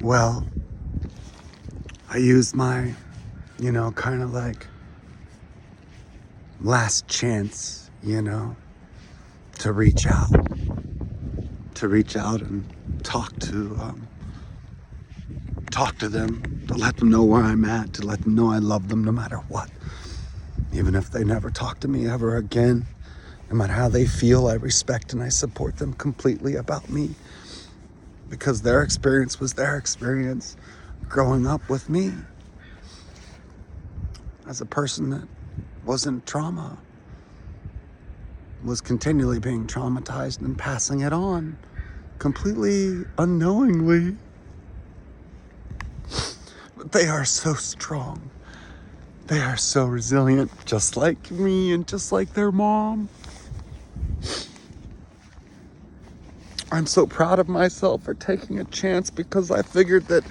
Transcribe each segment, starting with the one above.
Well, I used my, kind of like last chance, to reach out, and talk to them, to let them know where I'm at, to let them know I love them no matter what. Even if they never talk to me ever again, no matter how they feel, I respect and I support them completely about me, because their experience was their experience growing up with me as a person that was in trauma, was continually being traumatized and passing it on completely unknowingly. But they are so strong. They are so resilient, just like me and just like their mom. I'm so proud of myself for taking a chance, because I figured that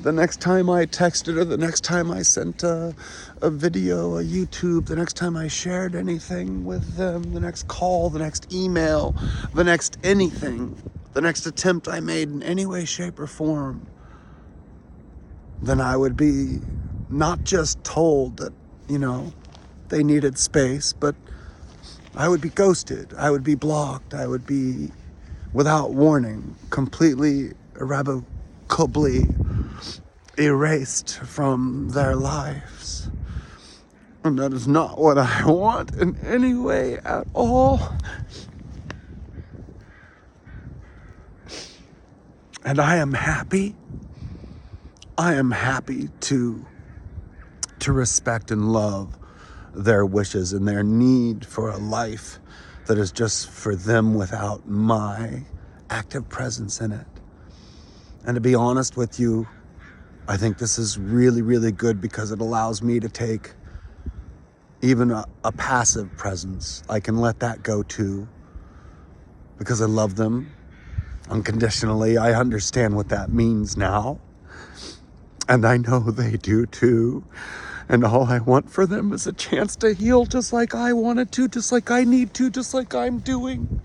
the next time I texted, or the next time I sent a video, a YouTube, the next time I shared anything with them, the next call, the next email, the next anything, the next attempt I made in any way, shape, or form, then I would be not just told that, they needed space, but I would be ghosted. I would be blocked. I would be, without warning, completely, irrevocably erased from their lives. And that is not what I want in any way at all. And I am happy. I am happy to respect and love their wishes and their need for a life that is just for them without my active presence in it. And to be honest with you, I think this is really, really good, because it allows me to take even a passive presence. I can let that go too, because I love them unconditionally. I understand what that means now. And I know they do too. And all I want for them is a chance to heal, just like I wanted to, just like I need to, just like I'm doing.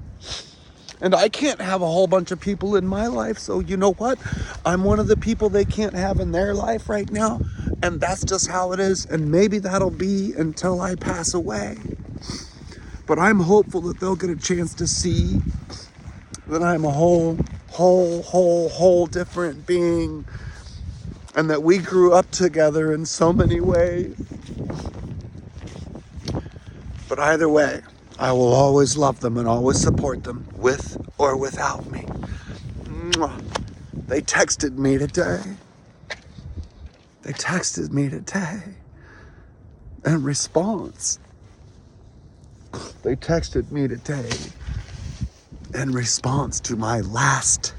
And I can't have a whole bunch of people in my life, so you know what? I'm one of the people they can't have in their life right now, and that's just how it is, and maybe that'll be until I pass away. But I'm hopeful that they'll get a chance to see that I'm a whole different being, and that we grew up together in so many ways. But either way, I will always love them and always support them, with or without me. They texted me today. In response. They texted me today in response to my last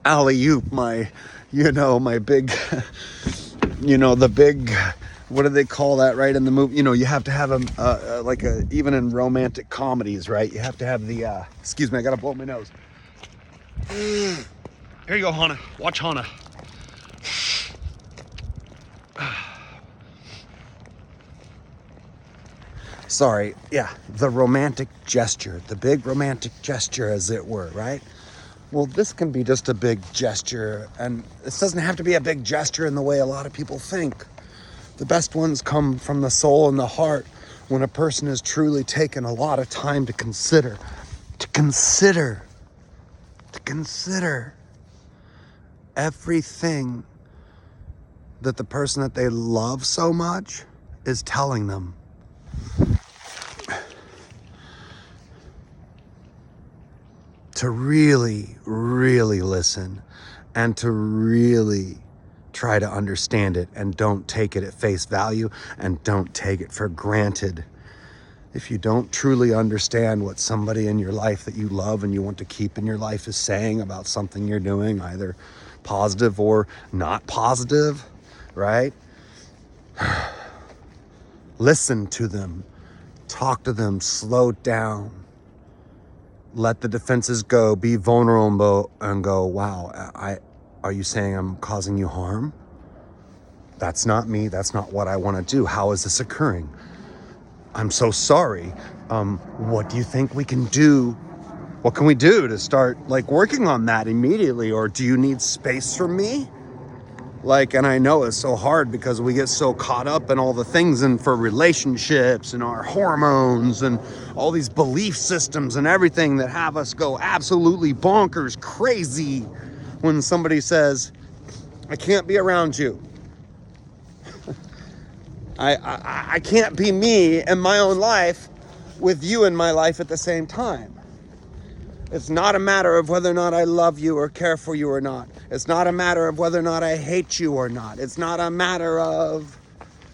alley-oop, my big, the big, what do they call that, right, in the movie? You have to have even in romantic comedies, right? You have to have the, excuse me, I gotta blow my nose. Here you go, Hannah. Watch Hannah. Sorry, yeah, the romantic gesture, the big romantic gesture, as it were, right? Well, this can be just a big gesture, and this doesn't have to be a big gesture in the way a lot of people think. The best ones come from the soul and the heart, when a person has truly taken a lot of time to consider everything that the person that they love so much is telling them. To really, really listen, and to really try to understand it, and don't take it at face value, and don't take it for granted. If you don't truly understand what somebody in your life that you love and you want to keep in your life is saying about something you're doing, either positive or not positive, right? Listen to them, talk to them, slow down. Let the defenses go, be vulnerable, and go, wow, are you saying I'm causing you harm? That's not me. That's not what I want to do. How is this occurring? I'm so sorry. What do you think we can do What can we do to start like working on that immediately? Or do you need space from me? Like, and I know it's so hard because we get so caught up in all the things and for relationships and our hormones and all these belief systems and everything that have us go absolutely bonkers crazy when somebody says, I can't be around you. I can't be me in my own life with you in my life at the same time. It's not a matter of whether or not I love you or care for you or not. It's not a matter of whether or not I hate you or not. It's not a matter of,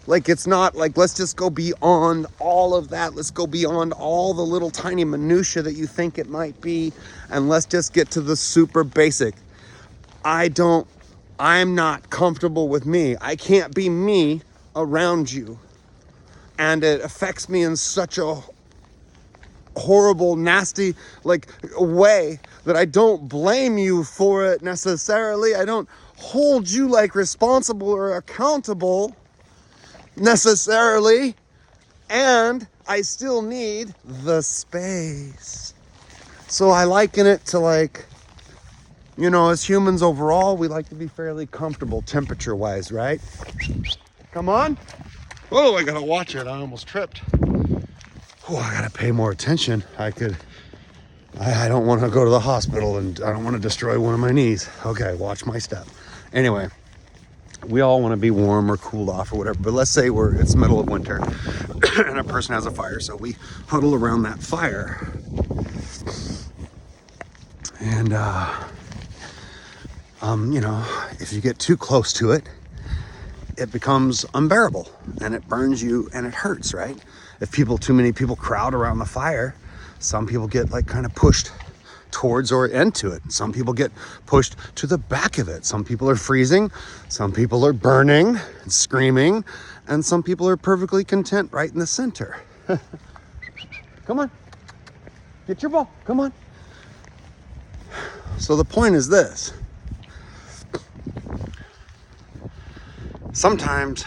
like, it's not like, let's just go beyond all of that. Let's go beyond all the little tiny minutia that you think it might be. And let's just get to the super basic. I'm not comfortable with me. I can't be me around you. And it affects me in such a horrible, nasty, like, way that I don't blame you for it necessarily. I don't hold you like responsible or accountable necessarily. And I still need the space. So I liken it to, like, you know, as humans overall, we like to be fairly comfortable temperature-wise, right? Come on. Oh, I gotta watch it. I almost tripped. Oh, I gotta pay more attention. I don't want to go to the hospital and I don't want to destroy one of my knees. Okay, watch my step. Anyway, we all want to be warm or cooled off or whatever, but let's say it's middle of winter and a person has a fire, so we huddle around that fire. And, you know, if you get too close to it, it becomes unbearable and it burns you and it hurts, right? If too many people crowd around the fire, some people get like kind of pushed towards or into it. Some people get pushed to the back of it. Some people are freezing. Some people are burning and screaming. And some people are perfectly content right in the center. Come on. Get your ball. Come on. So the point is this. Sometimes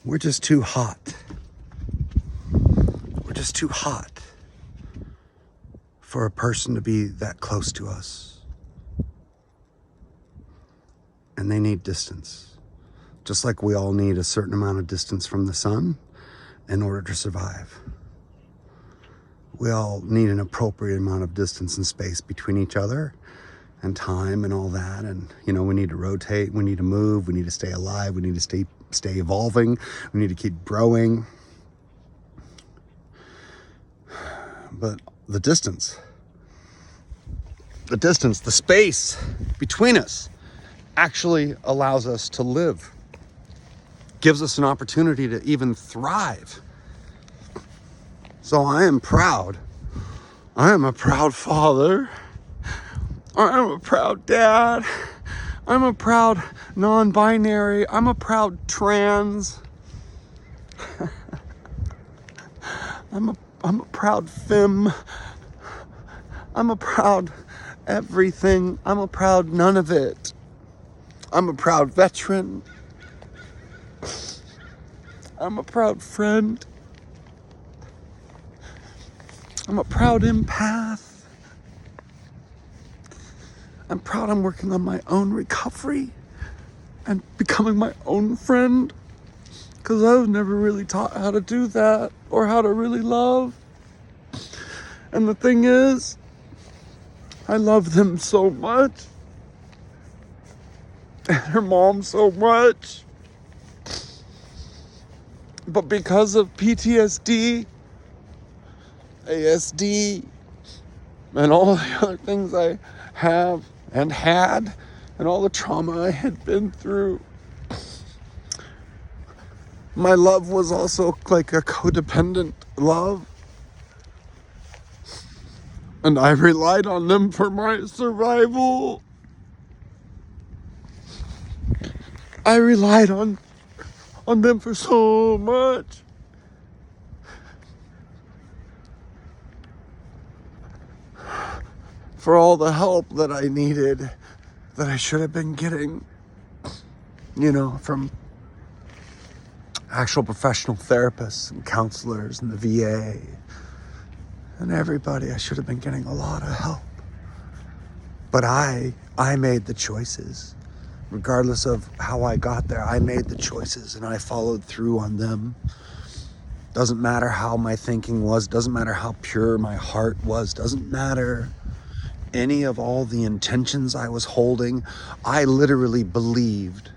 we're just too hot. We're just too hot for a person to be that close to us. And they need distance. Just like we all need a certain amount of distance from the sun in order to survive. We all need an appropriate amount of distance and space between each other and time and all that. And, you know, we need to rotate, we need to move, we need to stay alive, we need to stay evolving, we need to keep growing. But the distance, the space between us actually allows us to live, gives us an opportunity to even thrive. So I am proud. I am a proud father. I'm a proud dad. I'm a proud non-binary. I'm a proud trans. I'm a proud femme. I'm a proud everything. I'm a proud none of it. I'm a proud veteran. I'm a proud friend. I'm a proud empath. I'm proud I'm working on my own recovery and becoming my own friend, because I was never really taught how to do that or how to really love. And the thing is, I love them so much and her mom so much, but because of PTSD, ASD, and all the other things I have and had, and all the trauma I had been through, my love was also like a codependent love. And I relied on them for my survival. I relied on them for so much. For all the help that I needed, that I should have been getting, you know, from actual professional therapists and counselors and the VA and everybody. I should have been getting a lot of help. But I made the choices. Regardless of how I got there, I made the choices and I followed through on them. Doesn't matter how my thinking was, doesn't matter how pure my heart was, doesn't matter any of all the intentions I was holding. I literally believed.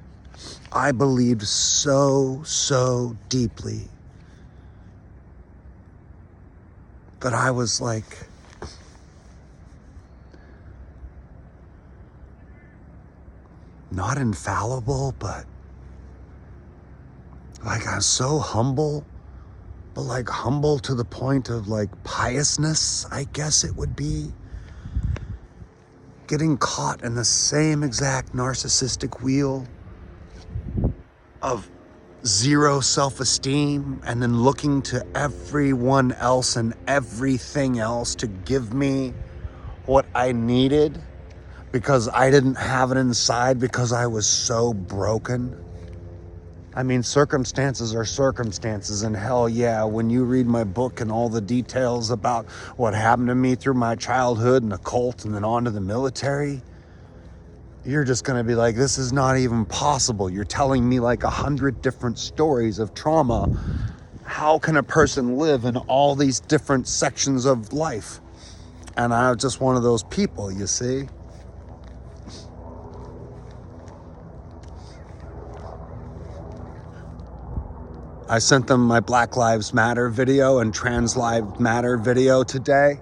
I believed so deeply that I was like, not infallible, but like I'm so humble, but like humble to the point of like piousness, I guess it would be. Getting caught in the same exact narcissistic wheel of zero self-esteem and then looking to everyone else and everything else to give me what I needed because I didn't have it inside because I was so broken. I mean, circumstances are circumstances, and hell yeah, when you read my book and all the details about what happened to me through my childhood and the cult and then on to the military, you're just gonna be like, this is not even possible. You're telling me like 100 different stories of trauma. How can a person live in all these different sections of life? And I'm just one of those people, you see? I sent them my Black Lives Matter video and Trans Lives Matter video today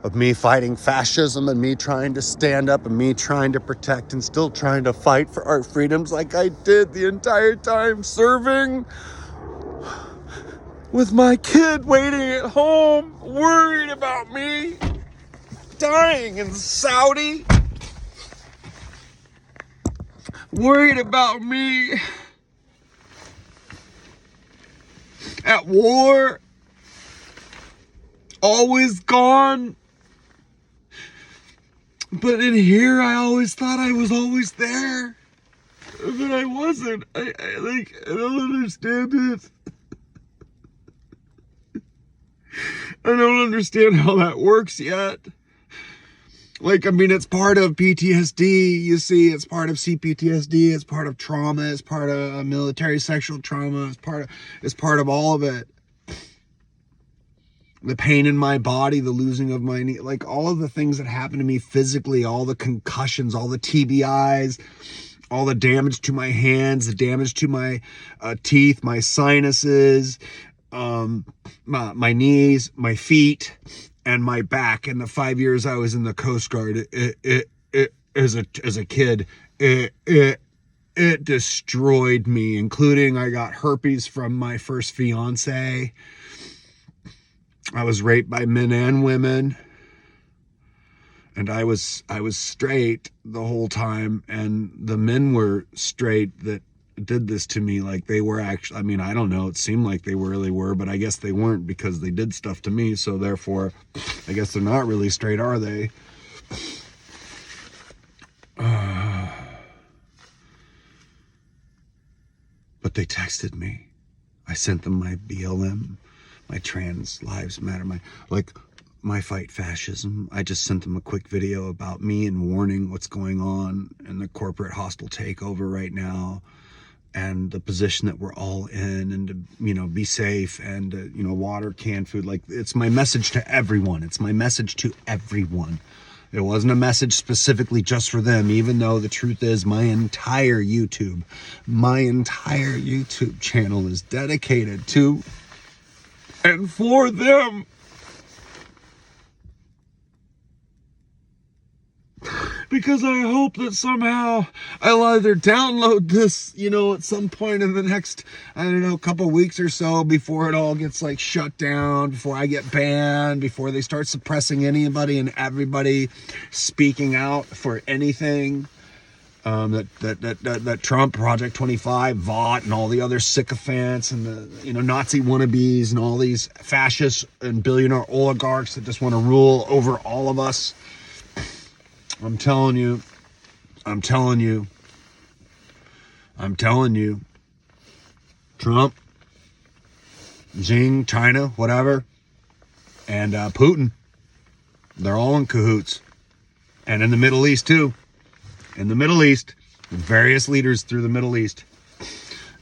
of me fighting fascism and me trying to stand up and me trying to protect and still trying to fight for our freedoms like I did the entire time serving with my kid waiting at home, worried about me dying in Saudi, worried about me at war, always gone. But in here, I always thought I was always there, but I wasn't. I don't understand it. I don't understand how that works yet. Like, I mean, it's part of PTSD, you see, it's part of CPTSD, it's part of trauma, it's part of military sexual trauma, it's part of all of it. The pain in my body, the losing of my knee, like all of the things that happened to me physically, all the concussions, all the TBIs, all the damage to my hands, the damage to my teeth, my sinuses, my knees, my feet, and my back. In the 5 years I was in the Coast Guard, as a kid, it destroyed me, including I got herpes from my first fiance. I was raped by men and women, and I was straight the whole time, and the men were straight that did this to me. Like, they were actually, I mean, I don't know, it seemed like they really were, but I guess they weren't because they did stuff to me, so therefore I guess they're not really straight, are they? But they texted me. I sent them my BLM, my Trans Lives Matter, my fight fascism. I just sent them a quick video about me and warning what's going on in the corporate hostile takeover right now, and the position that we're all in, and to, you know, be safe, and you know, water, canned food. Like, it's my message to everyone. It's my message to everyone. It wasn't a message specifically just for them, even though the truth is my entire YouTube channel is dedicated to and for them. Because I hope that somehow I'll either download this, you know, at some point in the next, I don't know, couple weeks or so, before it all gets like shut down, before I get banned, before they start suppressing anybody and everybody speaking out for anything. That Trump, Project 25, Vought, and all the other sycophants, and the, you know, Nazi wannabes, and all these fascists and billionaire oligarchs that just want to rule over all of us. I'm telling you, Trump, Xi, China, whatever, and Putin. They're all in cahoots. And in the Middle East, too. In the Middle East, various leaders through the Middle East.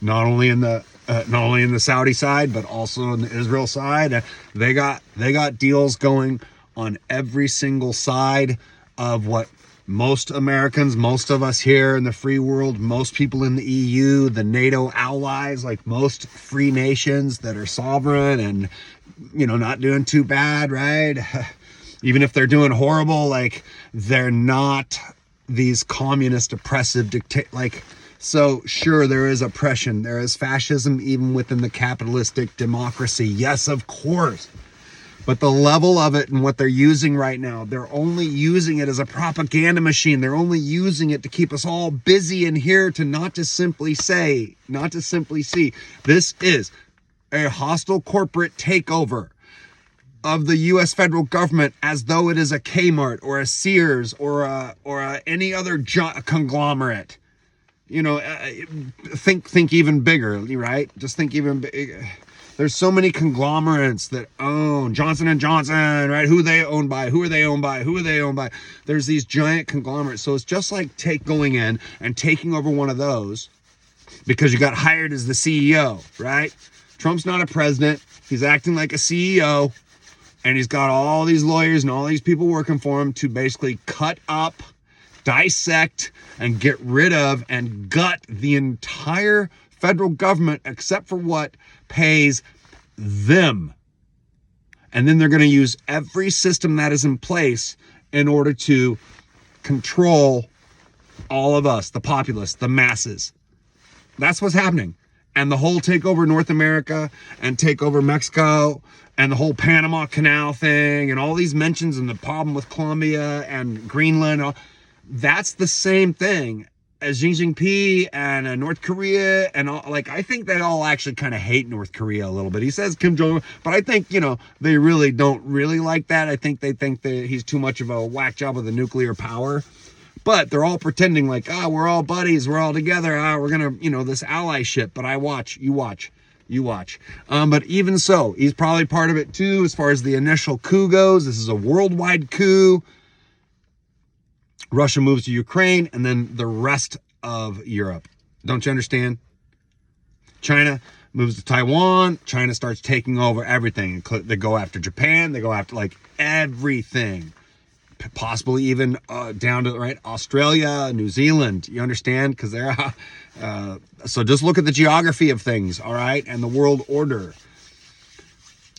Not only in the Saudi side, but also on the Israel side. They got deals going on every single side of what most Americans, most of us here in the free world, most people in the EU, the NATO allies, like most free nations that are sovereign and, not doing too bad, right? Even if they're doing horrible, like, they're not these communist oppressive so sure, there is oppression, there is fascism even within the capitalistic democracy, yes, of course, but the level of it and what they're using right now, they're only using it as a propaganda machine. They're only using it to keep us all busy in here, to not to simply see, this is a hostile corporate takeover of the U.S. federal government, as though it is a Kmart or a Sears or any other conglomerate. Think even bigger, right? Just think even bigger. There's so many conglomerates that own Johnson & Johnson, right? Who are they owned by? There's these giant conglomerates. So it's just like going in and taking over one of those because you got hired as the CEO, right? Trump's not a president. He's acting like a CEO. And he's got all these lawyers and all these people working for him to basically cut up, dissect, and get rid of and gut the entire federal government except for what pays them. And then they're going to use every system that is in place in order to control all of us, the populace, the masses. That's what's happening. And the whole takeover North America and takeover Mexico and the whole Panama Canal thing and all these mentions and the problem with Colombia and Greenland, that's the same thing as Xi Jinping and North Korea and all. Like, I think they all actually kind of hate North Korea a little bit. He says Kim Jong-un, but I think, they really don't really like that. I think they think that he's too much of a whack job with the nuclear power. But they're all pretending like, we're all buddies, we're all together, we're gonna, this allyship. But you watch. But even so, he's probably part of it too, as far as the initial coup goes. This is a worldwide coup. Russia moves to Ukraine, and then the rest of Europe. Don't you understand? China moves to Taiwan. China starts taking over everything. They go after Japan. They go after like everything. Possibly even down to Australia, New Zealand. You understand? Because they're so just look at the geography of things, all right, and the world order,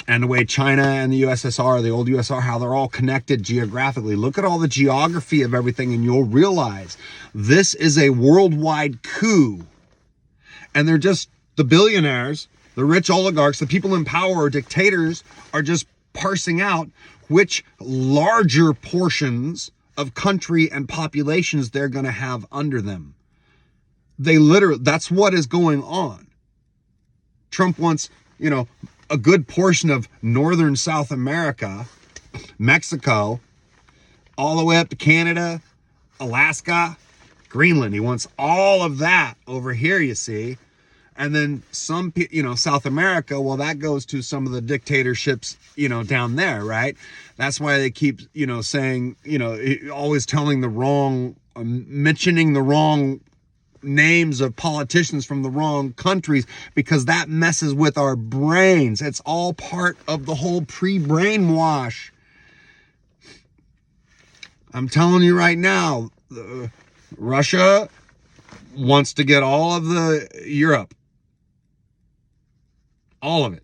and the way China and the USSR, the old USSR, how they're all connected geographically. Look at all the geography of everything, and you'll realize this is a worldwide coup, and they're just the billionaires, the rich oligarchs, the people in power, or dictators, are just parsing out which larger portions of country and populations they're going to have under them. That's what is going on. Trump wants, a good portion of northern South America, Mexico, all the way up to Canada, Alaska, Greenland. He wants all of that over here, you see. And then some, South America, well, that goes to some of the dictatorships, down there, right? That's why they keep, saying, always telling the wrong, mentioning the wrong names of politicians from the wrong countries, because that messes with our brains. It's all part of the whole pre-brainwash. I'm telling you right now, Russia wants to get all of the Europe. All of it.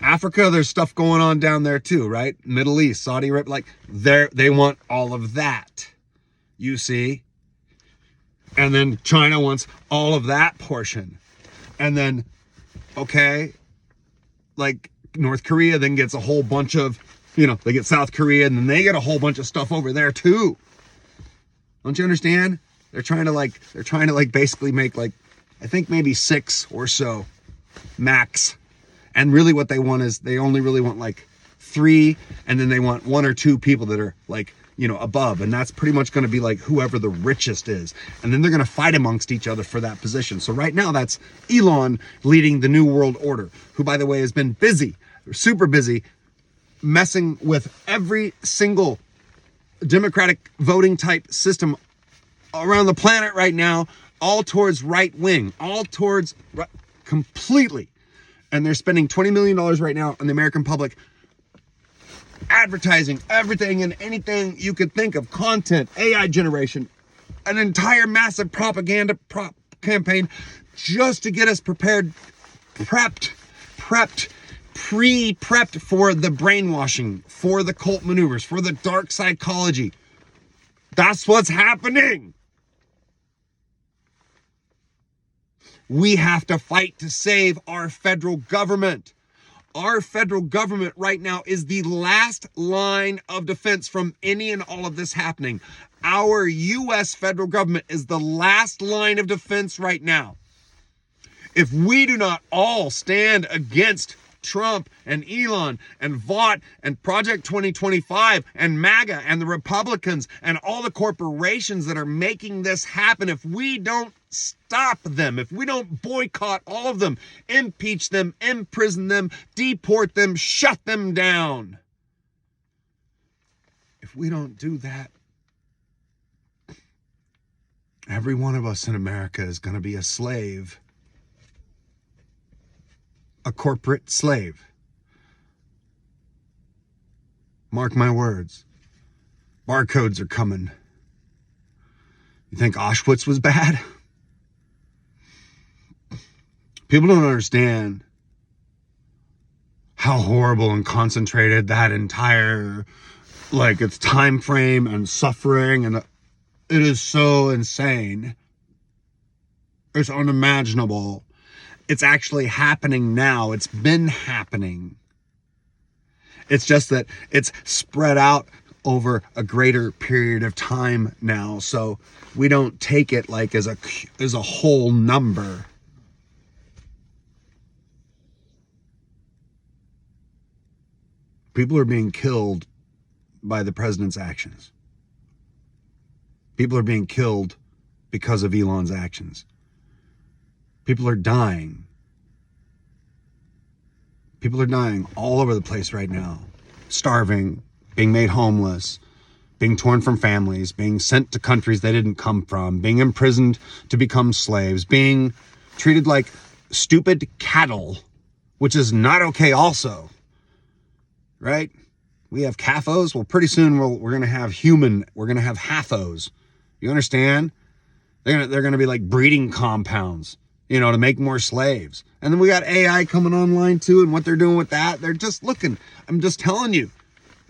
Africa, there's stuff going on down there too, right? Middle East, Saudi Arabia, they want all of that, you see? And then China wants all of that portion. And then, North Korea then gets a whole bunch of, they get South Korea, and then they get a whole bunch of stuff over there too. Don't you understand? They're trying to basically make I think maybe 6 or so max. And really what they want is they only really want 3, and then they want 1 or 2 people that are above. And that's pretty much going to be like whoever the richest is. And then they're going to fight amongst each other for that position. So right now that's Elon leading the New World Order, who, by the way, has been busy, super busy, messing with every single democratic voting type system around the planet right now, all towards right wing, all towards completely. And they're spending $20 million right now on the American public, advertising everything and anything you could think of, content, AI generation, an entire massive propaganda campaign just to get us prepared, prepped, pre-prepped for the brainwashing, for the cult maneuvers, for the dark psychology. That's what's happening. We have to fight to save our federal government. Our federal government right now is the last line of defense from any and all of this happening. Our U.S. federal government is the last line of defense right now. If we do not all stand against Trump and Elon and Vought and Project 2025 and MAGA and the Republicans and all the corporations that are making this happen, if we don't stop them, if we don't boycott all of them, impeach them, imprison them, deport them, shut them down, if we don't do that, every one of us in America is going to be a slave. A corporate slave. Mark my words. Barcodes are coming. You think Auschwitz was bad? People don't understand how horrible and concentrated that entire, its time frame and suffering, and it is so insane. It's unimaginable. It's actually happening now. It's been happening. It's just that it's spread out over a greater period of time now. So we don't take it as a whole number. People are being killed by the president's actions. People are being killed because of Elon's actions. People are dying. People are dying all over the place right now. Starving, being made homeless, being torn from families, being sent to countries they didn't come from, being imprisoned to become slaves, being treated like stupid cattle, which is not okay also. Right? We have CAFOs. Well, pretty soon we're going to have we're going to have HAFOs. You understand? They're going to be like breeding compounds, to make more slaves. And then we got AI coming online too, and what they're doing with that, they're just looking. I'm just telling you,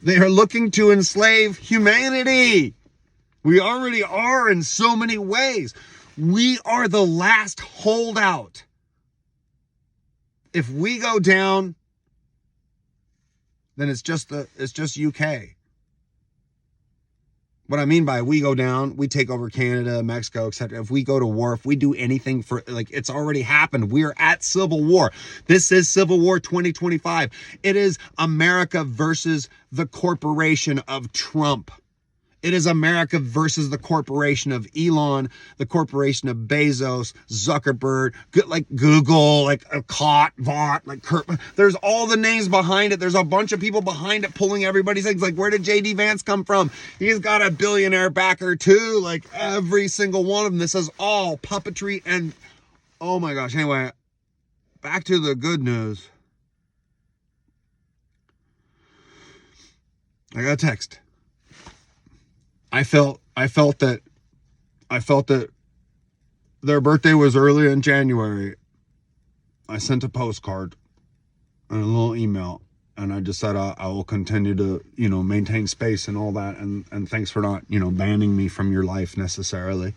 they are looking to enslave humanity. We already are in so many ways. We are the last holdout. If we go down, then it's just UK. What I mean by we go down, we take over Canada, Mexico, etc. If we go to war, if we do anything it's already happened. We are at civil war. This is Civil War 2025. It is America versus the corporation of Trump. It is America versus the corporation of Elon, the corporation of Bezos, Zuckerberg, Google, Vought, Kurt. There's all the names behind it. There's a bunch of people behind it pulling everybody's things. Where did J.D. Vance come from? He's got a billionaire backer too. Every single one of them. This is all puppetry and, oh my gosh. Anyway, back to the good news. I got a text. I felt that their birthday was early in January. I sent a postcard and a little email, and I just said I will continue to, maintain space and all that, and thanks for not, banning me from your life necessarily.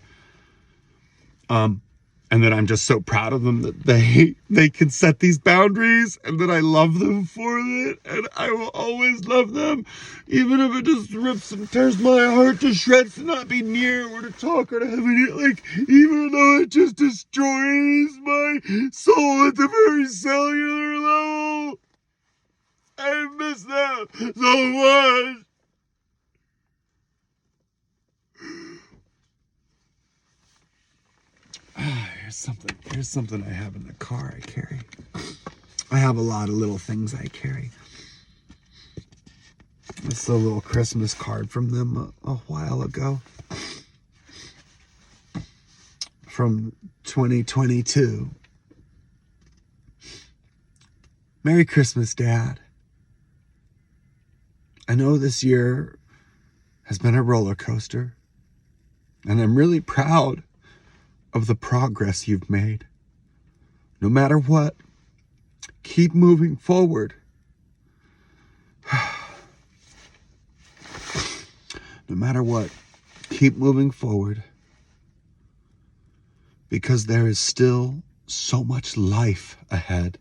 And that I'm just so proud of them that they can set these boundaries, and that I love them for it, and I will always love them, even if it just rips and tears my heart to shreds to not be near or to talk or to have it, even though it just destroys my soul at the very cellular level. I miss them so much. Here's something I have in the car I carry. I have a lot of little things I carry. This is a little Christmas card from them a while ago. From 2022. Merry Christmas, Dad. I know this year has been a roller coaster, and I'm really proud of the progress you've made. No matter what, keep moving forward. No matter what, keep moving forward, because there is still so much life ahead.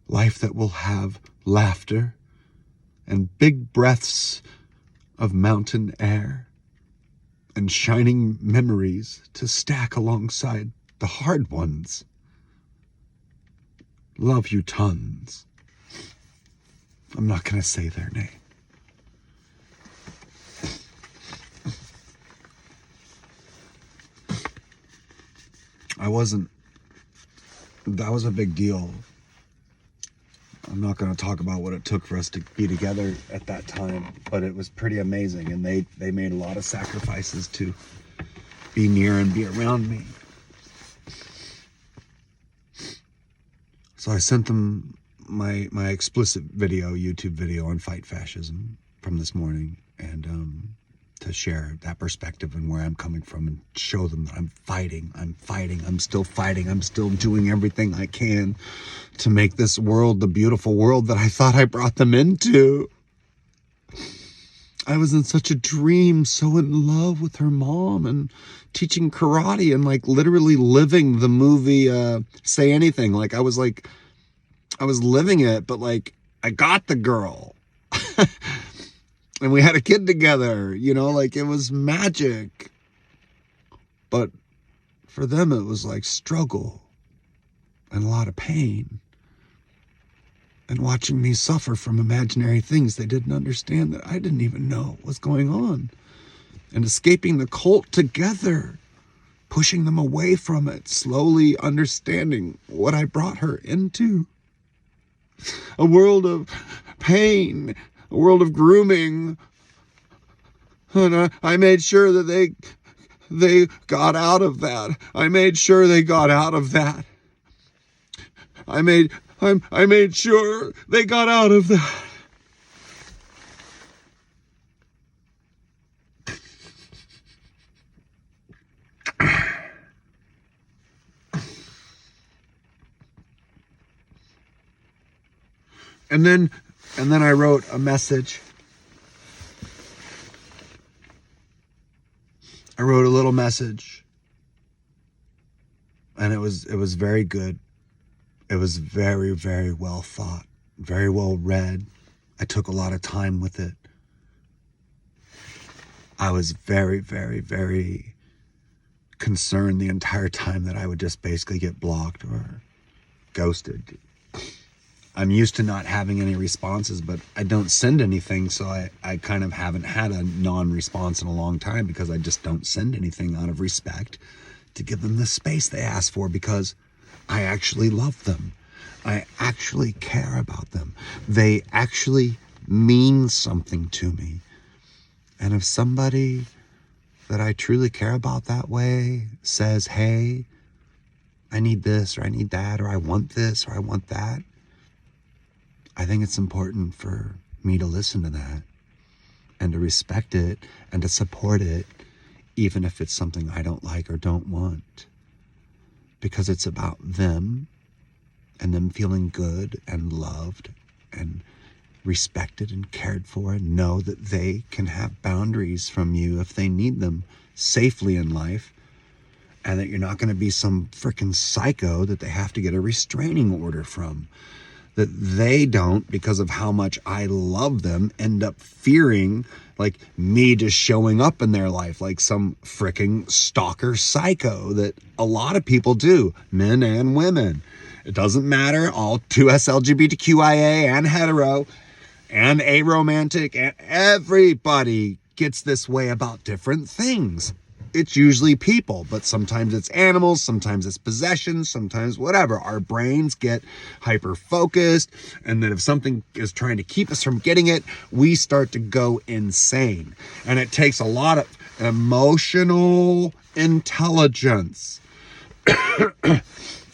Life that will have laughter and big breaths of mountain air and shining memories to stack alongside the hard ones. Love you tons. I'm not going to say their name. That was a big deal. I'm not going to talk about what it took for us to be together at that time, but it was pretty amazing, and they made a lot of sacrifices to be near and be around me. So I sent them my explicit YouTube video on fight fascism from this morning, and to share that perspective and where I'm coming from, and show them that I'm still fighting, I'm still doing everything I can to make this world the beautiful world that I thought I brought them into. I was in such a dream, so in love with her mom and teaching karate and like literally living the movie Say Anything. I was living it, but like I got the girl. And we had a kid together, like it was magic. But for them, it was like struggle and a lot of pain. And watching me suffer from imaginary things they didn't understand, that I didn't even know was going on. And escaping the cult together, pushing them away from it, slowly understanding what I brought her into. A world of pain, a world of grooming. And I made sure that they got out of that. I made sure they got out of that. I made sure they got out of that. And then I wrote a message. I wrote a little message, and it was very good. It was very, very well thought, very well read. I took a lot of time with it. I was very, very, very concerned the entire time that I would just basically get blocked or ghosted. I'm used to not having any responses, but I don't send anything, so I kind of haven't had a non-response in a long time, because I just don't send anything out of respect to give them the space they ask for, because I actually love them. I actually care about them. They actually mean something to me. And if somebody that I truly care about that way says, hey, I need this, or I need that, or I want this, or I want that, I think it's important for me to listen to that and to respect it and to support it, even if it's something I don't like or don't want, because it's about them and them feeling good and loved and respected and cared for, and know that they can have boundaries from you if they need them safely in life, and that you're not going to be some freaking psycho that they have to get a restraining order from. That they don't, because of how much I love them, end up fearing like me just showing up in their life like some freaking stalker psycho that a lot of people do, men and women. It doesn't matter, all 2S LGBTQIA and hetero and aromantic, and everybody gets this way about different things. it's usually people, but sometimes it's animals, sometimes it's possessions, sometimes whatever. Our brains get hyper focused, and then if something is trying to keep us from getting it, we start to go insane. And it takes a lot of emotional intelligence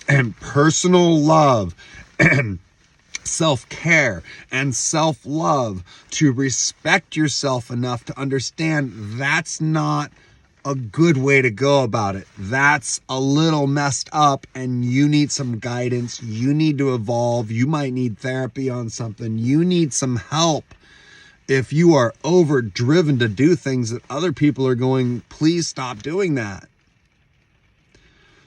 and personal love and self-care and self-love to respect yourself enough to understand that's not a good way to go about it. That's a little messed up, and you need some guidance. You need to evolve. You might need therapy on something. You need some help. If you are overdriven to do things that other people are going, please stop doing that.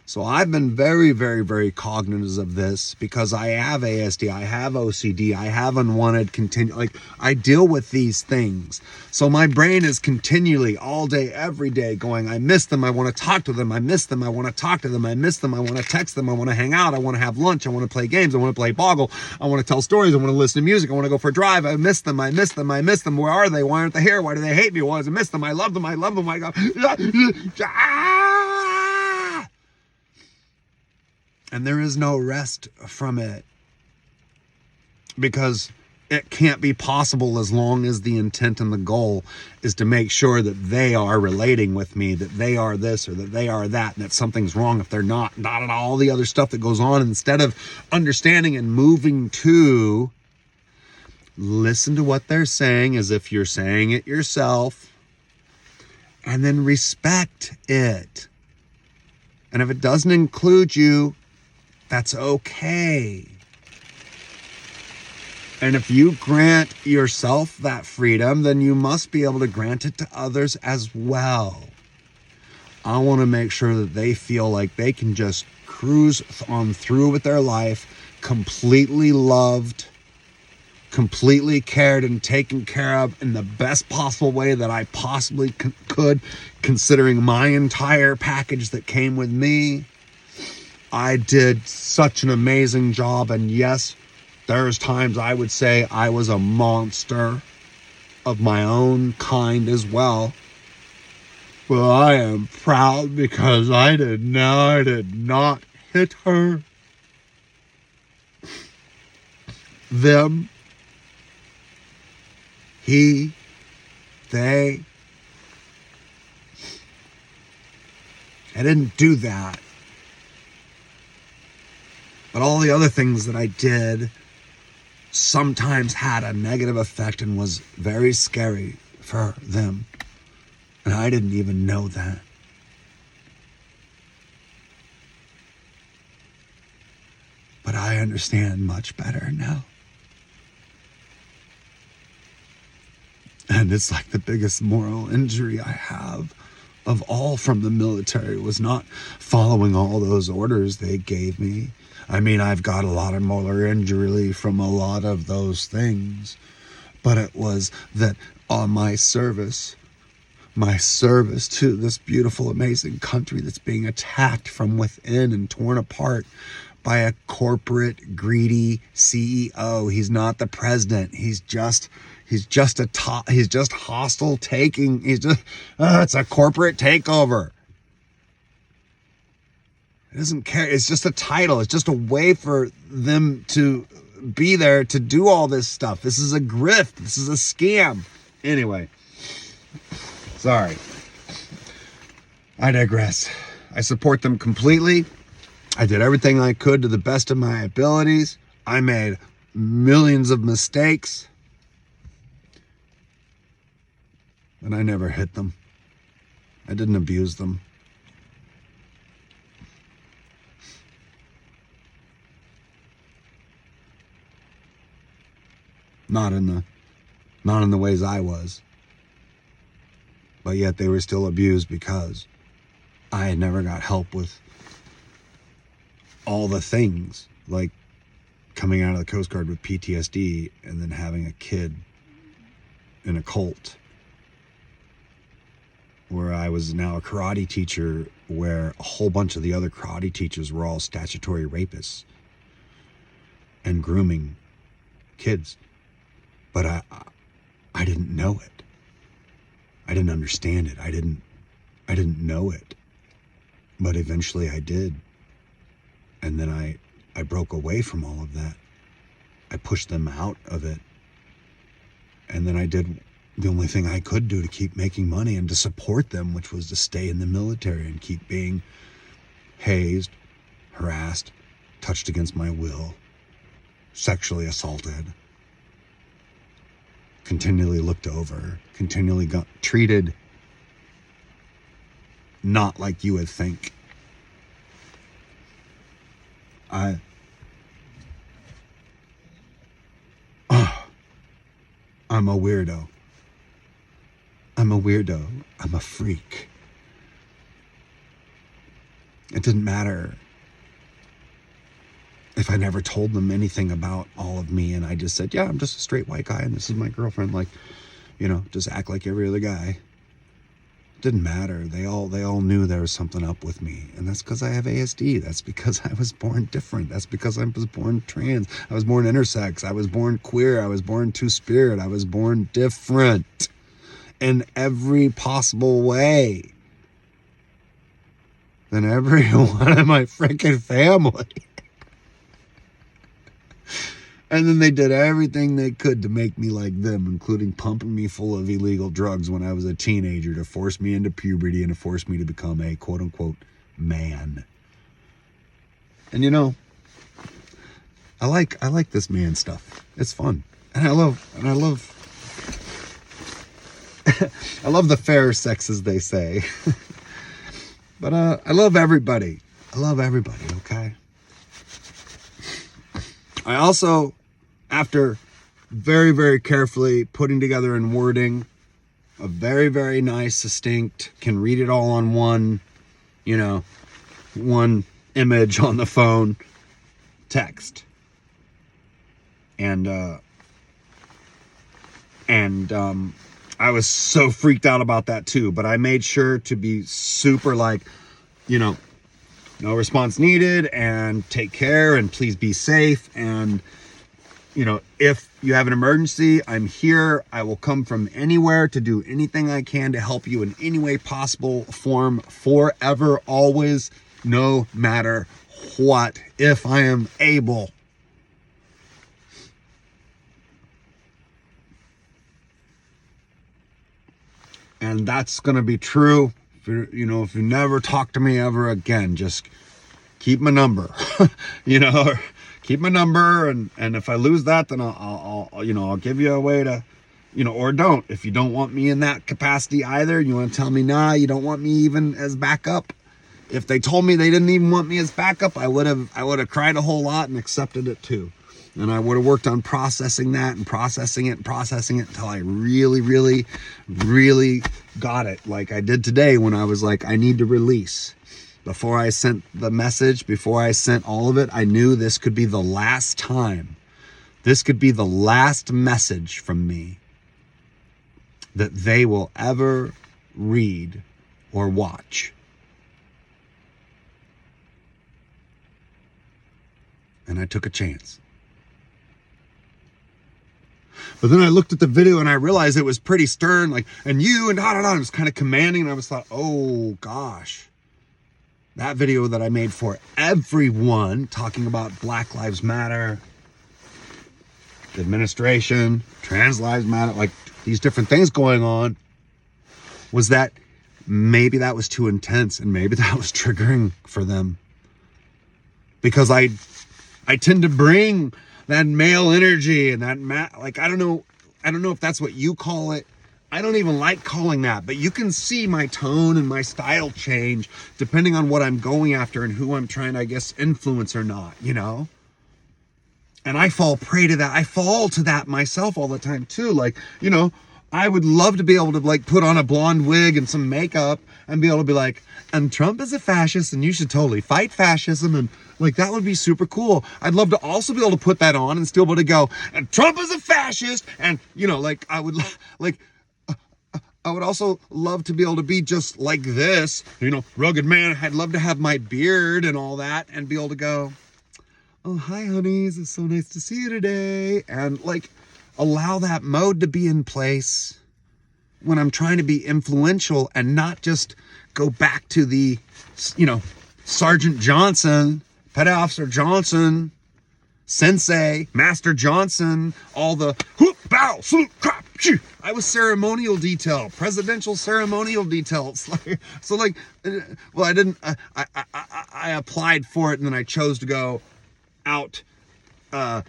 So I've been very, very, very cognizant of this because I have ASD, I have OCD, I have unwanted I deal with these things. So my brain is continually all day, every day going, I miss them, I want to talk to them, I miss them, I want to talk to them, I miss them, I want to text them, I want to hang out, I want to have lunch, I want to play games, I want to play Boggle, I want to tell stories, I want to listen to music, I want to go for a drive, I miss them, I miss them, I miss them, where are they, why aren't they here, why do they hate me, why does I miss them, I love them, I love them, I go, and there is no rest from it because it can't be possible as long as the intent and the goal is to make sure that they are relating with me, that they are this or that they are that, and that something's wrong if they're not at all the other stuff that goes on. Instead of understanding and moving to listen to what they're saying as if you're saying it yourself, and then respect it. And if it doesn't include you, that's okay. And if you grant yourself that freedom, then you must be able to grant it to others as well. I want to make sure that they feel like they can just cruise on through with their life, completely loved, completely cared and taken care of in the best possible way that I possibly could, considering my entire package that came with me. I did such an amazing job, and yes, there's times I would say I was a monster of my own kind as well. But I am proud because I did not hit her, them, he, they. I didn't do that. But all the other things that I did sometimes had a negative effect and was very scary for them. And I didn't even know that. But I understand much better now. And it's like the biggest moral injury I have of all from the military was not following all those orders they gave me. I mean, I've got a lot of moral injury from a lot of those things, but it was that on my service to this beautiful, amazing country that's being attacked from within and torn apart by a corporate, greedy CEO. He's not the president. He's just hostile taking. It's a corporate takeover. It doesn't care. It's just a title. It's just a way for them to be there to do all this stuff. This is a grift. This is a scam. Anyway, sorry. I digress. I support them completely. I did everything I could to the best of my abilities. I made millions of mistakes. And I never hit them. I didn't abuse them. Not in the ways I was. But yet they were still abused because I had never got help with all the things, like coming out of the Coast Guard with PTSD and then having a kid in a cult, where I was now a karate teacher, where a whole bunch of the other karate teachers were all statutory rapists and grooming kids. But I didn't know it. I didn't understand it. I didn't I didn't know it, but eventually I did. And then I broke away from all of that. I pushed them out of it. And then I did the only thing I could do to keep making money and to support them, which was to stay in the military and keep being hazed, harassed, touched against my will, sexually assaulted, continually looked over, continually got treated not like you would think. I'm a weirdo. I'm a weirdo. I'm a freak. It didn't matter if I never told them anything about all of me and I just said, yeah, I'm just a straight white guy and this is my girlfriend. Like, you know, just act like every other guy. It didn't matter. They all knew there was something up with me. And that's because I have ASD. That's because I was born different. That's because I was born trans. I was born intersex. I was born queer. I was born two-spirit. I was born different in every possible way than everyone in my freaking family. And then they did everything they could to make me like them, including pumping me full of illegal drugs when I was a teenager to force me into puberty and to force me to become a quote-unquote man. And you know, I like this man stuff. It's fun. And I love I love the fair sex, as they say. But I love everybody. I love everybody, okay? I also, after very, very carefully putting together and wording a very, very nice, succinct, can read it all on one, you know, one image on the phone text. And I was so freaked out about that too, but I made sure to be super like, you know, no response needed and take care and please be safe. And, you know, if you have an emergency, I'm here. I will come from anywhere to do anything I can to help you in any way possible, form, forever, always, no matter what, if I am able. And that's going to be true. If you never talk to me ever again, just keep my number, keep my number. And if I lose that, then I'll give you a way to, or don't. If you don't want me in that capacity either, you want to tell me, nah, you don't want me even as backup. If they told me they didn't even want me as backup, I would have cried a whole lot and accepted it too. And I would have worked on processing that and processing it until I really, really, really got it. Like I did today when I was like, I need to release. Before I sent the message, before I sent all of it, I knew this could be the last time. This could be the last message from me that they will ever read or watch. And I took a chance. But then I looked at the video and I realized it was pretty stern, like, and you, and it was kind of commanding. And I was thought, oh gosh, that video that I made for everyone talking about Black Lives Matter, administration, trans lives matter, like these different things going on, was that maybe that was too intense and maybe that was triggering for them. Because I tend to bring that male energy and that like, I don't know if that's what you call it. I don't even like calling that, but you can see my tone and my style change depending on what I'm going after and who I'm trying to, I guess, influence or not, And I fall prey to that. I fall to that myself all the time too. Like, I would love to be able to like put on a blonde wig and some makeup and be able to be like, and Trump is a fascist and you should totally fight fascism. And like, that would be super cool. I'd love to also be able to put that on and still be able to go, and Trump is a fascist. And, like, I would also love to be able to be just like this, rugged man. I'd love to have my beard and all that and be able to go, oh, hi, honeys. It's so nice to see you today. And like, allow that mode to be in place when I'm trying to be influential and not just go back to the, Sergeant Johnson, Petty Officer Johnson, Sensei, Master Johnson, all the whoop, bow, salute, crap, shoo. I was ceremonial detail, presidential ceremonial detail. It's like, so like, well, I didn't, I applied for it and then I chose to go out to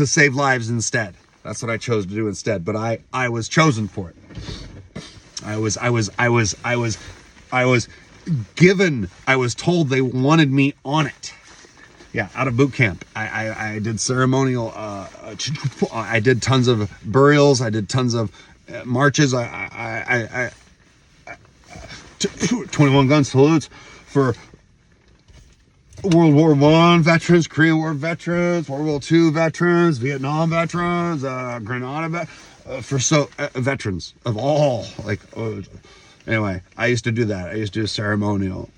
save lives instead. That's what I chose to do instead. But I was chosen for it. I was given, I was told they wanted me on it. Yeah, out of boot camp. I did ceremonial, I did tons of burials. I did tons of marches. I 21 gun salutes for World War I veterans, Korean War veterans, World War II veterans, Vietnam veterans, Grenada veterans of all, anyway, I used to do that. I used to do ceremonial